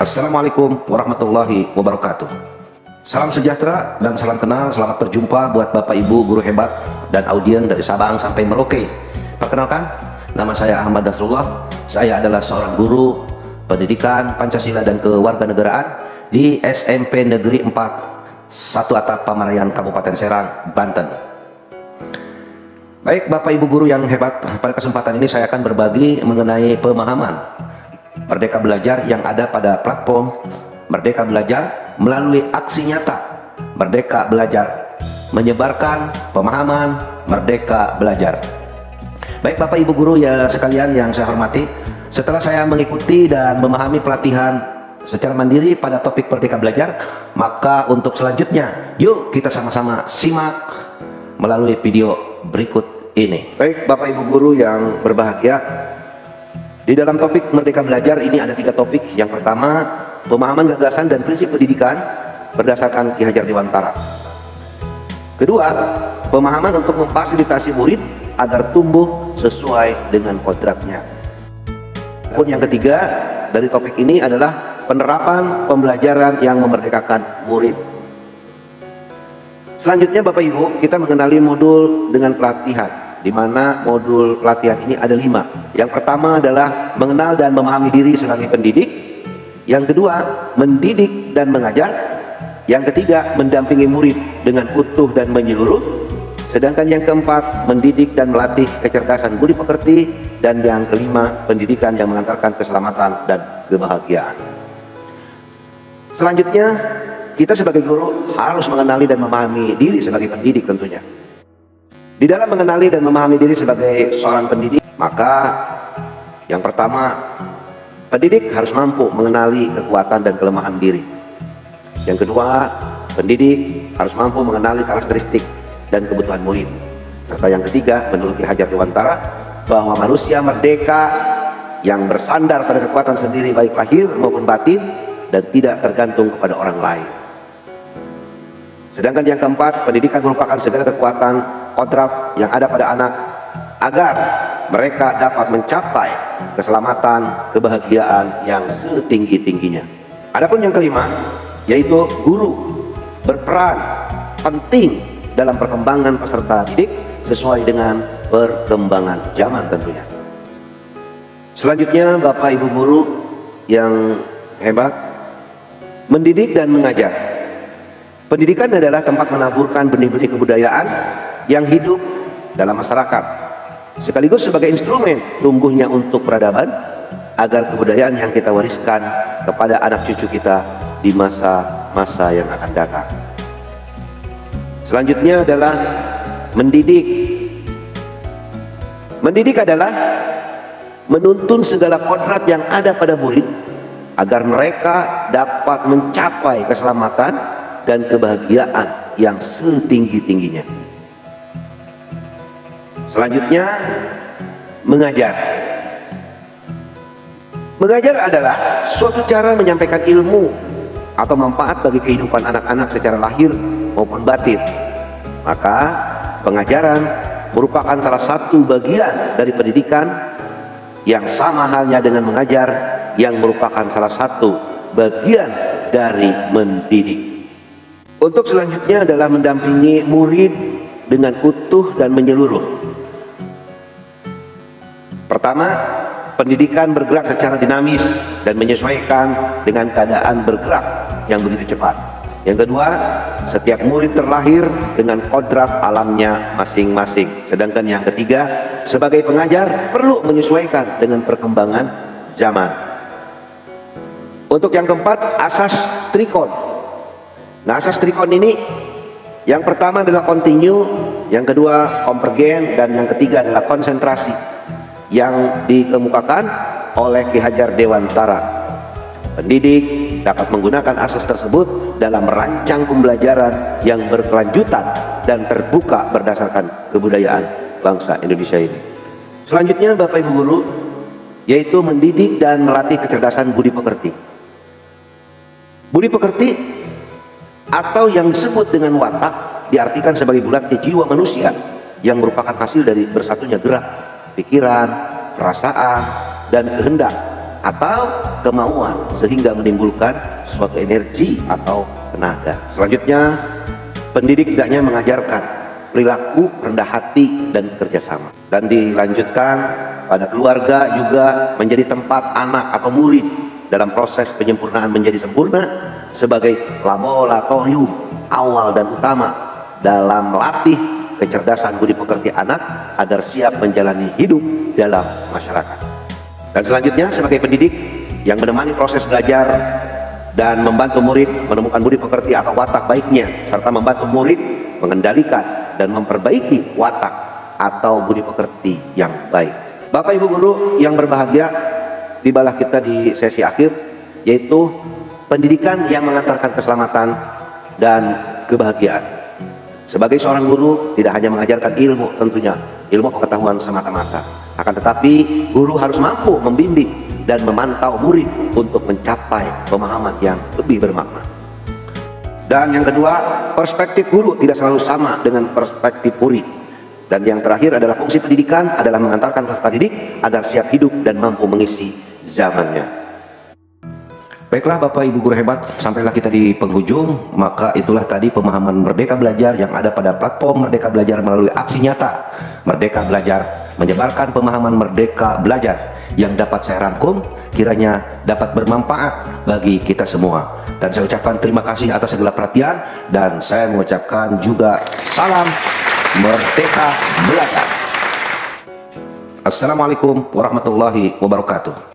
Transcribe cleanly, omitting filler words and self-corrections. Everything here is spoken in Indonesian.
Assalamualaikum warahmatullahi wabarakatuh. Salam sejahtera dan salam kenal. Selamat berjumpa buat Bapak Ibu guru hebat dan audien dari Sabang sampai Merauke. Perkenalkan, nama saya Ahmad Nasrullah. Saya adalah seorang guru pendidikan Pancasila dan kewarganegaraan di SMP Negeri 4 Satu Atap Pamarian, Kabupaten Serang, Banten. Baik Bapak Ibu guru yang hebat, pada kesempatan ini saya akan berbagi mengenai pemahaman Merdeka Belajar yang ada pada platform Merdeka Belajar melalui aksi nyata Merdeka Belajar, menyebarkan pemahaman Merdeka Belajar. Baik Bapak Ibu guru ya sekalian yang saya hormati, setelah saya mengikuti dan memahami pelatihan secara mandiri pada topik Merdeka Belajar, maka untuk selanjutnya yuk kita sama-sama simak melalui video berikut ini. Baik Bapak Ibu guru yang berbahagia, di dalam topik Merdeka Belajar ini ada 3 topik. Yang pertama, pemahaman gagasan dan prinsip pendidikan berdasarkan Ki Hajar Dewantara. Kedua, pemahaman untuk memfasilitasi murid agar tumbuh sesuai dengan kodratnya. Dan yang ketiga dari topik ini adalah penerapan pembelajaran yang memerdekakan murid. Selanjutnya Bapak Ibu, kita mengenali modul dengan pelatihan, di mana modul pelatihan ini ada 5. Yang pertama adalah mengenal dan memahami diri sebagai pendidik. Yang kedua, mendidik dan mengajar. Yang ketiga, mendampingi murid dengan utuh dan menyeluruh. Sedangkan yang keempat, mendidik dan melatih kecerdasan budi pekerti. Dan yang kelima, pendidikan yang mengantarkan keselamatan dan kebahagiaan. Selanjutnya, kita sebagai guru harus mengenali dan memahami diri sebagai pendidik tentunya. Di dalam mengenali dan memahami diri sebagai seorang pendidik, maka yang pertama, pendidik harus mampu mengenali kekuatan dan kelemahan diri. Yang kedua, pendidik harus mampu mengenali karakteristik dan kebutuhan murid. Serta yang ketiga, menurut Ki Hajar Dewantara, bahwa manusia merdeka yang bersandar pada kekuatan sendiri baik lahir maupun batin dan tidak tergantung kepada orang lain. Sedangkan yang keempat, pendidikan merupakan segala kekuatan kodrat yang ada pada anak agar mereka dapat mencapai keselamatan, kebahagiaan yang setinggi-tingginya. Adapun yang kelima, yaitu guru berperan penting dalam perkembangan peserta didik sesuai dengan perkembangan zaman tentunya. Selanjutnya Bapak Ibu guru yang hebat, mendidik dan mengajar. Pendidikan adalah tempat menaburkan benih-benih kebudayaan yang hidup dalam masyarakat, sekaligus sebagai instrumen tumbuhnya untuk peradaban agar kebudayaan yang kita wariskan kepada anak cucu kita di masa-masa yang akan datang. Selanjutnya adalah mendidik. Mendidik adalah menuntun segala kodrat yang ada pada murid agar mereka dapat mencapai keselamatan dan kebahagiaan yang setinggi-tingginya. Selanjutnya, mengajar. Mengajar adalah suatu cara menyampaikan ilmu atau manfaat bagi kehidupan anak-anak secara lahir maupun batin. Maka, pengajaran merupakan salah satu bagian dari pendidikan yang sama halnya dengan mengajar yang merupakan salah satu bagian dari mendidik. Untuk selanjutnya adalah mendampingi murid dengan utuh dan menyeluruh. Pertama, pendidikan bergerak secara dinamis dan menyesuaikan dengan keadaan bergerak yang begitu cepat. Yang kedua, setiap murid terlahir dengan kodrat alamnya masing-masing. Sedangkan yang ketiga, sebagai pengajar perlu menyesuaikan dengan perkembangan zaman. Untuk yang keempat, asas trikon. Nah, asas trikon ini yang pertama adalah kontinu, yang kedua konvergen, dan yang ketiga adalah konsentrasi yang dikemukakan oleh Ki Hajar Dewantara. Pendidik dapat menggunakan asas tersebut dalam merancang pembelajaran yang berkelanjutan dan terbuka berdasarkan kebudayaan bangsa Indonesia ini. Selanjutnya Bapak Ibu guru, yaitu mendidik dan melatih kecerdasan budi pekerti. Budi pekerti atau yang disebut dengan watak diartikan sebagai bulatnya jiwa manusia yang merupakan hasil dari bersatunya gerak, pikiran, perasaan, dan kehendak atau kemauan sehingga menimbulkan suatu energi atau tenaga. Selanjutnya, pendidik tidaknya mengajarkan perilaku rendah hati dan kerjasama, dan dilanjutkan pada keluarga juga menjadi tempat anak atau murid dalam proses penyempurnaan menjadi sempurna sebagai laboratorium awal dan utama dalam melatih kecerdasan budi pekerti anak agar siap menjalani hidup dalam masyarakat. Dan selanjutnya, sebagai pendidik yang menemani proses belajar dan membantu murid menemukan budi pekerti atau watak baiknya, serta membantu murid mengendalikan dan memperbaiki watak atau budi pekerti yang baik. Bapak Ibu guru yang berbahagia, tibalah kita di sesi akhir, yaitu pendidikan yang mengantarkan keselamatan dan kebahagiaan. Sebagai seorang guru tidak hanya mengajarkan ilmu, tentunya ilmu pengetahuan semata-mata, akan tetapi guru harus mampu membimbing dan memantau murid untuk mencapai pemahaman yang lebih bermakna. Dan yang kedua, perspektif guru tidak selalu sama dengan perspektif murid. Dan yang terakhir adalah fungsi pendidikan adalah mengantarkan peserta didik agar siap hidup dan mampu mengisi zamannya. Baiklah Bapak Ibu guru hebat, sampailah kita di penghujung. Maka itulah tadi pemahaman Merdeka Belajar yang ada pada platform Merdeka Belajar melalui aksi nyata Merdeka Belajar, menyebarkan pemahaman Merdeka Belajar yang dapat saya rangkum, kiranya dapat bermanfaat bagi kita semua. Dan saya ucapkan terima kasih atas segala perhatian, dan saya mengucapkan juga salam Merdeka Belajar. Assalamualaikum warahmatullahi wabarakatuh.